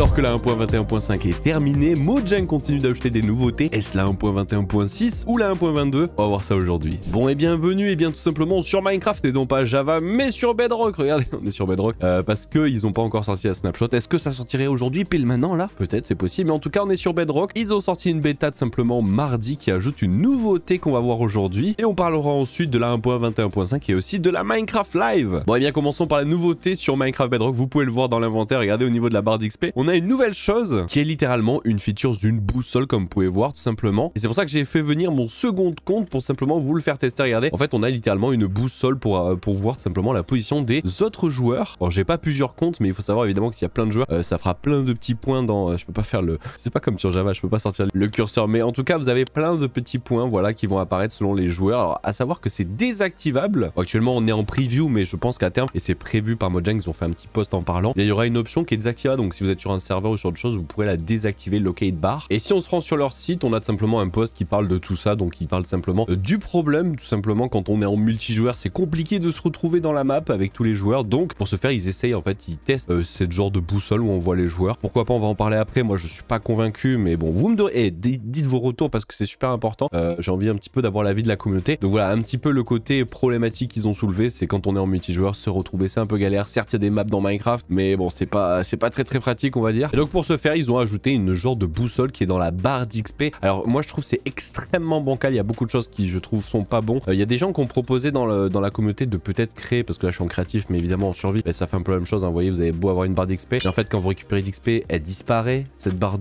Alors que la 1.21.5 est terminée, Mojang continue d'ajouter des nouveautés. Est-ce la 1.21.6 ou la 1.22? On va voir ça aujourd'hui. Bon et bienvenue tout simplement sur Minecraft et non pas Java mais sur Bedrock. Regardez, on est sur Bedrock parce qu'ils n'ont pas encore sorti la snapshot. Est-ce que ça sortirait aujourd'hui pile maintenant là? Peut-être, c'est possible, mais en tout cas on est sur Bedrock. Ils ont sorti une bêta de simplement mardi qui ajoute une nouveauté qu'on va voir aujourd'hui et on parlera ensuite de la 1.21.5 et aussi de la Minecraft Live. Bon et bien commençons par la nouveauté sur Minecraft Bedrock. Vous pouvez le voir dans l'inventaire, regardez au niveau de la barre d'XP. On a une nouvelle chose qui est littéralement une feature d'une boussole comme vous pouvez voir tout simplement. Et c'est pour ça que j'ai fait venir mon second compte pour simplement vous le faire tester. Regardez, en fait on a littéralement une boussole pour voir tout simplement la position des autres joueurs. Alors j'ai pas plusieurs comptes mais il faut savoir évidemment que s'il y a plein de joueurs, ça fera plein de petits points dans... je peux pas faire le... C'est pas comme sur Java, je peux pas sortir le curseur. Mais en tout cas vous avez plein de petits points voilà qui vont apparaître selon les joueurs. Alors à savoir que c'est désactivable. Actuellement on est en preview mais je pense qu'à terme, et c'est prévu par Mojang, ils ont fait un petit post en parlant, il y aura une option qui est désactivable. Donc si vous êtes sur un serveur ou sur autre chose, vous pourrez la désactiver, locate bar. Et si on se rend sur leur site, on a tout simplement un post qui parle de tout ça. Donc il parle simplement du problème, tout simplement quand on est en multijoueur, c'est compliqué de se retrouver dans la map avec tous les joueurs. Donc pour ce faire, ils essayent en fait, ils testent cette genre de boussole où on voit les joueurs. Pourquoi pas, on va en parler après. Moi je suis pas convaincu, mais bon, vous me donnez, dites vos retours parce que c'est super important. J'ai envie un petit peu d'avoir l'avis de la communauté. Donc voilà, un petit peu le côté problématique qu'ils ont soulevé, c'est quand on est en multijoueur, se retrouver, c'est un peu galère. Certes, il y a des maps dans Minecraft, mais bon, c'est pas très pratique on va dire. Et donc pour ce faire ils ont ajouté une genre de boussole qui est dans la barre d'XP. Alors moi je trouve c'est extrêmement bancal, il y a beaucoup de choses qui je trouve sont pas bons. Il y a des gens qui ont proposé dans la communauté de peut-être créer, parce que là je suis en créatif mais évidemment en survie, ça fait un peu la même chose hein. Vous voyez, vous avez beau avoir une barre d'XP et en fait quand vous récupérez d'XP elle disparaît, cette barre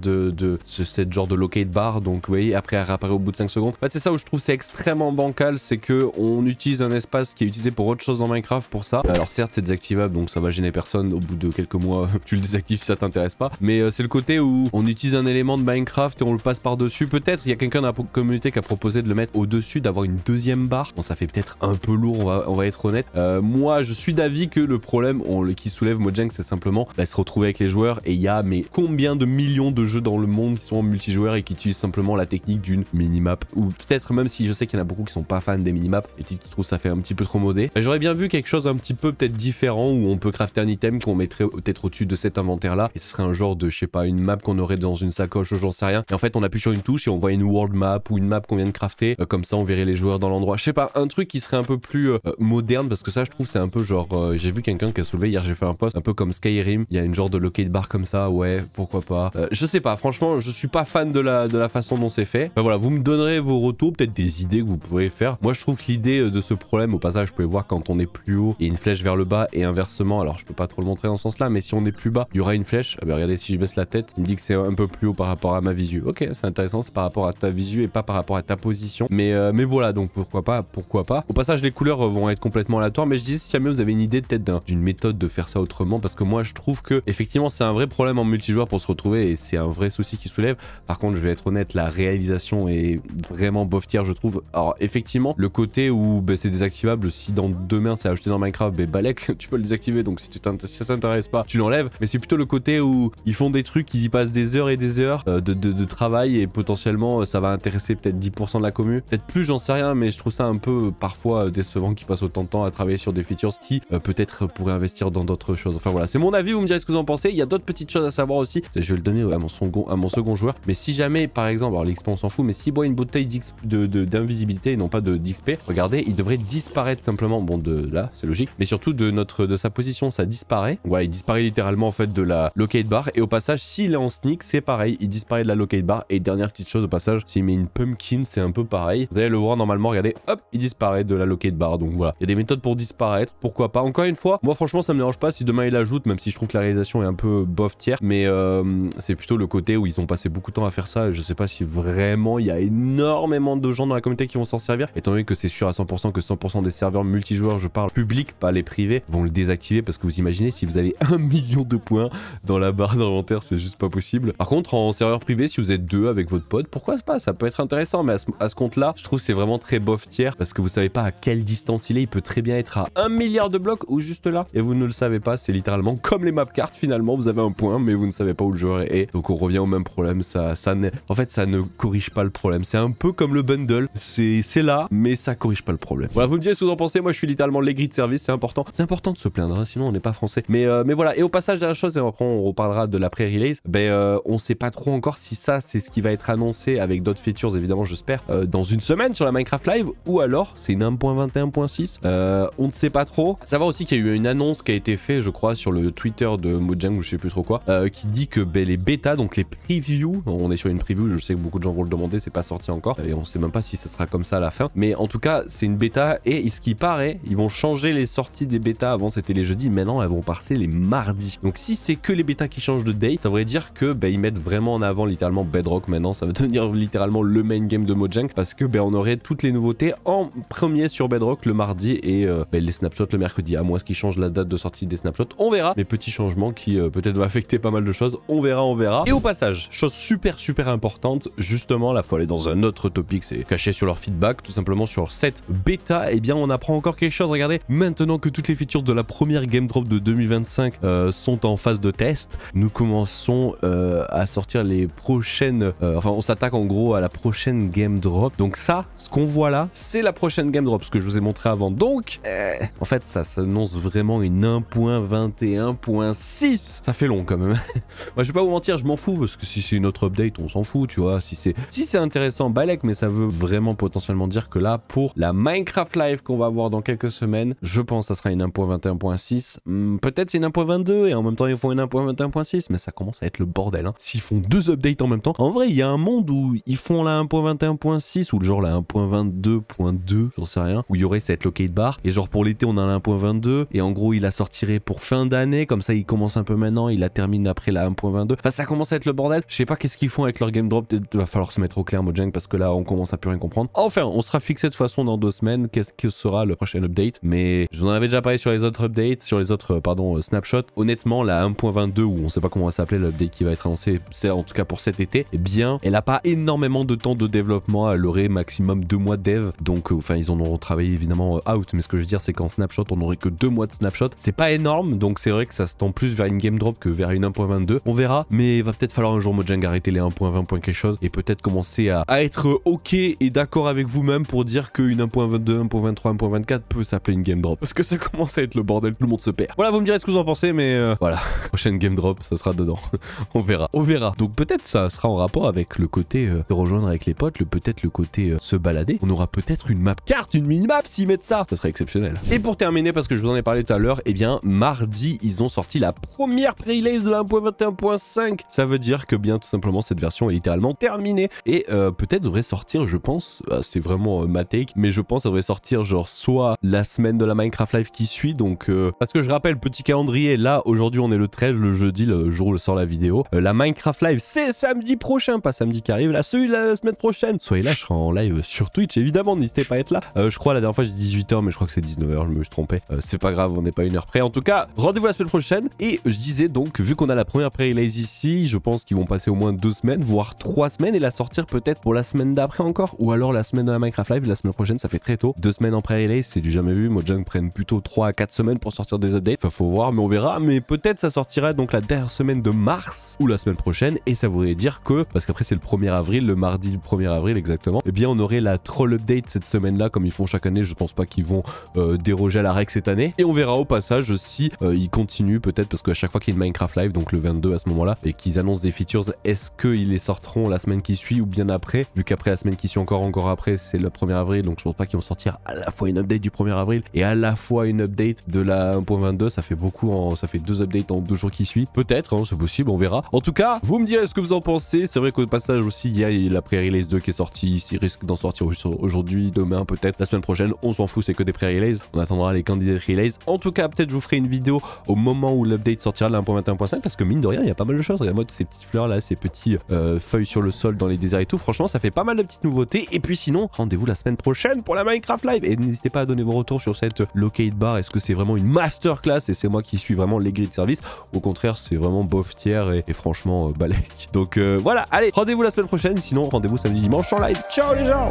cette genre de locate bar, donc vous voyez après elle réapparaît au bout de 5 secondes. En fait c'est ça où je trouve c'est extrêmement bancal, c'est que on utilise un espace qui est utilisé pour autre chose dans Minecraft pour ça. Alors certes c'est désactivable donc ça va gêner personne, au bout de quelques mois tu le désactives si ça t'intéresse pas, mais c'est le côté où on utilise un élément de Minecraft et on le passe par dessus. Peut-être il y a quelqu'un dans la communauté qui a proposé de le mettre au dessus, d'avoir une deuxième barre. Bon ça fait peut-être un peu lourd, on va être honnête. Moi je suis d'avis que le problème qui soulève Mojang c'est simplement se retrouver avec les joueurs, et il y a mais combien de millions de jeux dans le monde qui sont en multijoueur et qui utilisent simplement la technique d'une minimap, ou peut-être même si je sais qu'il y en a beaucoup qui sont pas fans des minimaps et qui trouvent ça fait un petit peu trop modé. J'aurais bien vu quelque chose un petit peu peut-être différent où on peut crafter un item qu'on mettrait peut-être au-dessus de cet inventaire là et ce serait un genre de, je sais pas, une map qu'on aurait dans une sacoche ou j'en sais rien, et en fait on appuie sur une touche et on voit une world map ou une map qu'on vient de crafter, comme ça on verrait les joueurs dans l'endroit. Je sais pas, un truc qui serait un peu plus moderne, parce que ça je trouve c'est un peu genre j'ai vu quelqu'un qui a soulevé hier, j'ai fait un post un peu comme Skyrim, il y a une genre de locate bar comme ça, ouais pourquoi pas. Je sais pas, franchement je suis pas fan de la façon dont c'est fait. Voilà, vous me donnerez vos retours, peut-être des idées que vous pourrez faire. Moi je trouve que l'idée de ce problème, au passage vous pouvez voir quand on est plus haut il y a une flèche vers le bas et inversement, alors je peux pas trop le montrer dans ce sens là, mais si on est plus bas il y aura une flèche. Ah bah regardez, si je baisse la tête il me dit que c'est un peu plus haut par rapport à ma visu. Ok, c'est intéressant, c'est par rapport à ta visu et pas par rapport à ta position, mais voilà, donc pourquoi pas. Au passage les couleurs vont être complètement aléatoires, mais je dis si jamais vous avez une idée peut-être d'une méthode de faire ça autrement, parce que moi je trouve que effectivement c'est un vrai problème en multijoueur pour se retrouver et c'est un vrai souci qui soulève. Par contre je vais être honnête, la réalisation est vraiment bof tier je trouve. Alors effectivement le côté où c'est désactivable, si dans demain c'est ajouté dans Minecraft, Balek tu peux le désactiver, donc si ça t'intéresse pas tu l'enlèves, mais c'est plutôt le côté où ils font des trucs, ils y passent des heures et des heures de travail et potentiellement ça va intéresser peut-être 10% de la commu, peut-être plus, j'en sais rien, mais je trouve ça un peu parfois décevant qu'ils passent autant de temps à travailler sur des features qui peut-être pourraient investir dans d'autres choses. Enfin voilà, c'est mon avis, vous me direz ce que vous en pensez. Il y a d'autres petites choses à savoir aussi, je vais le donner à mon second joueur, mais si jamais par exemple, alors l'XP on s'en fout, mais s'il boit une bouteille d'invisibilité et non pas d'XP, regardez, il devrait disparaître simplement, bon de là c'est logique, mais surtout de sa position ça disparaît. Ouais, il disparaît littéralement en fait de la locate bar, et au passage s'il est en sneak c'est pareil, il disparaît de la locate bar. Et dernière petite chose au passage, s'il met une pumpkin c'est un peu pareil, vous allez le voir normalement, regardez, hop, il disparaît de la locate bar. Donc voilà, il y a des méthodes pour disparaître, pourquoi pas. Encore une fois, moi franchement ça me dérange pas si demain il ajoute, même si je trouve que la réalisation est un peu bof tiers, mais c'est plutôt le côté où ils ont passé beaucoup de temps à faire ça. Je sais pas si vraiment il y a énormément de gens dans la communauté qui vont s'en servir, étant donné que c'est sûr à 100% que 100% des serveurs multijoueurs, je parle public pas les privés, vont le désactiver, parce que vous imaginez si vous avez 1 million de points dans la barre d'inventaire, c'est juste pas possible. Par contre en serveur privé, si vous êtes deux avec votre pote, pourquoi pas, ça peut être intéressant, mais à ce compte là je trouve c'est vraiment très bof tiers, parce que vous savez pas à quelle distance il est très bien être à 1 milliard de blocs ou juste là et vous ne le savez pas. C'est littéralement comme les map cartes, finalement vous avez un point mais vous ne savez pas où le joueur est, donc on revient au même problème. En fait ça ne corrige pas le problème, c'est un peu comme le bundle, c'est là mais ça corrige pas le problème. Voilà, vous me direz ce que vous en pensez. Moi je suis littéralement les grid service, c'est important de se plaindre hein, sinon on n'est pas français, mais voilà. Et au passage dernière chose, et après on reparlera parlera de la pré-release, on sait pas trop encore si ça c'est ce qui va être annoncé avec d'autres features évidemment j'espère dans une semaine sur la Minecraft Live, ou alors c'est une 1.21.6, on ne sait pas trop. À savoir aussi qu'il y a eu une annonce qui a été faite je crois sur le Twitter de Mojang ou je sais plus trop quoi, qui dit que les bêtas, donc les previews, on est sur une preview, je sais que beaucoup de gens vont le demander, c'est pas sorti encore et on sait même pas si ça sera comme ça à la fin, mais en tout cas c'est une bêta et ce qui paraît ils vont changer les sorties des bêtas. Avant c'était les jeudis, maintenant elles vont passer les mardis. Donc si c'est que les bêtas qui changent de date, ça voudrait dire que ils mettent vraiment en avant littéralement Bedrock. Maintenant ça va devenir littéralement le main game de Mojang parce que on aurait toutes les nouveautés en premier sur Bedrock le mardi et les snapshots le mercredi, à moins qu'ils changent la date de sortie des snapshots, on verra. Mais petits changements qui peut-être vont affecter pas mal de choses, on verra. Et au passage, chose super importante, justement là faut aller dans un autre topic, c'est caché sur leur feedback, tout simplement sur cette bêta, et bien on apprend encore quelque chose. Regardez, maintenant que toutes les features de la première game drop de 2025 sont en phase de test, nous commençons à sortir les prochaines, enfin on s'attaque en gros à la prochaine game drop. Donc ça, ce qu'on voit là, c'est la prochaine game drop, ce que je vous ai montré avant. Donc en fait ça s'annonce vraiment une 1.21.6. Ça fait long quand même. Moi je vais pas vous mentir, je m'en fous parce que si c'est une autre update on s'en fout, tu vois. Si c'est intéressant, balèque, mais ça veut vraiment potentiellement dire que là pour la Minecraft Live qu'on va avoir dans quelques semaines, je pense que ça sera une 1.21.6. Peut-être c'est une 1.22 et en même temps ils font une 1.21.6, mais ça commence à être le bordel hein. S'ils font deux updates en même temps, en vrai il y a un monde où ils font la 1.21.6 ou genre la 1.22.2, j'en sais rien, où il y aurait cette locate bar et genre pour l'été on a la 1.22 et en gros il la sortirait pour fin d'année, comme ça il commence un peu maintenant, il la termine après la 1.22. Enfin ça commence à être le bordel. Je sais pas qu'est-ce qu'ils font avec leur game drop, il va falloir se mettre au clair Mojang parce que là on commence à plus rien comprendre. Enfin on sera fixé de toute façon dans 2 semaines qu'est-ce que sera le prochain update, mais je vous en avais déjà parlé sur les autres updates, sur les autres snapshots. Honnêtement la 1.22 ou on sait pas comment va s'appeler l'update qui va être annoncé, c'est en tout cas pour cet été, eh bien elle a pas énormément de temps de développement, elle aurait maximum 2 mois de dev, donc enfin ils en auront travaillé évidemment out, mais ce que je veux dire c'est qu'en snapshot on aurait que 2 mois de snapshot, c'est pas énorme, donc c'est vrai que ça se tend plus vers une game drop que vers une 1.22, on verra, mais il va peut-être falloir un jour Mojang arrêter les 1.20 quelque chose et peut-être commencer à être ok et d'accord avec vous-même pour dire qu'une 1.22, 1.23, 1.24 peut s'appeler une game drop, parce que ça commence à être le bordel, tout le monde se perd. Voilà, vous me direz ce que vous en pensez, mais voilà, prochaine game drop ça sera dedans. on verra. Donc peut-être ça sera en rapport avec le côté se rejoindre avec les potes, peut-être le côté se balader, on aura peut-être une map carte, une mini-map s'ils mettent ça serait exceptionnel. Et pour terminer, parce que je vous en ai parlé tout à l'heure, eh bien mardi ils ont sorti la première pré-release de la 1.21.5, ça veut dire que bien tout simplement cette version est littéralement terminée et peut-être devrait sortir, je pense, c'est vraiment ma take, mais je pense ça devrait sortir genre soit la semaine de la Minecraft Live qui suit, donc parce que je rappelle, petit calendrier, là aujourd'hui on est le 13, le jeudi, le jour où sort la vidéo, la Minecraft Live c'est samedi prochain, pas samedi qui arrive, là celui de la semaine prochaine, soyez là, je serai en live sur Twitch évidemment, n'hésitez pas à être là. Je crois la dernière fois j'ai dit 18h mais je crois que c'est 19h, je me suis trompé, c'est pas grave, on n'est pas une heure près. En tout cas rendez-vous la semaine prochaine, et je disais donc vu qu'on a la première pré-release ici, je pense qu'ils vont passer au moins 2 semaines voire 3 semaines et la sortir peut-être pour la semaine d'après encore, ou alors la semaine de la Minecraft Live, la semaine prochaine ça fait très tôt. 2 semaines en pré-release c'est du jamais vu, Mojang prennent plutôt 3 à 4 semaines pour sortir des updates, enfin faut voir, mais on verra, mais peut-être ça sortira donc la dernière semaine de mars ou la semaine prochaine, et ça voudrait dire que, parce qu'après c'est le 1er avril, le mardi du 1er avril exactement, eh bien on aurait la troll update cette semaine là comme ils font chaque année. Je pense pas qu'ils vont déroger à la règle cette année, et on verra au passage si ils continuent peut-être, parce qu'à chaque fois qu'il y a une Minecraft Live, donc le 22 à ce moment là, et qu'ils annoncent des features, est-ce qu'ils les sortiront la semaine qui suit ou bien après, vu qu'après la semaine qui suit encore après c'est le 1er avril, donc je pense pas qu'ils vont sortir à la fois une update du 1er avril et à la fois une update de la 1.22, ça fait beaucoup, ça fait 2 updates en 2 jours qui suivent, peut-être, hein, c'est possible, on verra. En tout cas, vous me direz ce que vous en pensez. C'est vrai qu'au passage aussi, il y a la pré-release 2 qui est sortie, il risque d'en sortir aujourd'hui, demain, peut-être, la semaine prochaine, on s'en fout, c'est que des pré-releases, on attendra les candidats release. En tout cas, peut-être je vous ferai une vidéo au moment où l'update sortira de la 1.21.5, parce que mine de rien, il y a pas mal de choses. Regarde-moi toutes ces petites fleurs là, ces petits feuilles sur le sol dans les déserts et tout, franchement, ça fait pas mal de petites nouveautés. Et puis sinon, rendez-vous la semaine prochaine pour la Minecraft Live, et n'hésitez pas à donner vos retours sur cette locate bar. Est-ce que c'est vraiment une masterclass et c'est moi qui suis vraiment les grilles de service, au contraire c'est vraiment bof tiers et franchement balèque. Donc voilà, allez, rendez-vous la semaine prochaine, sinon rendez-vous samedi dimanche en live. Ciao les gens.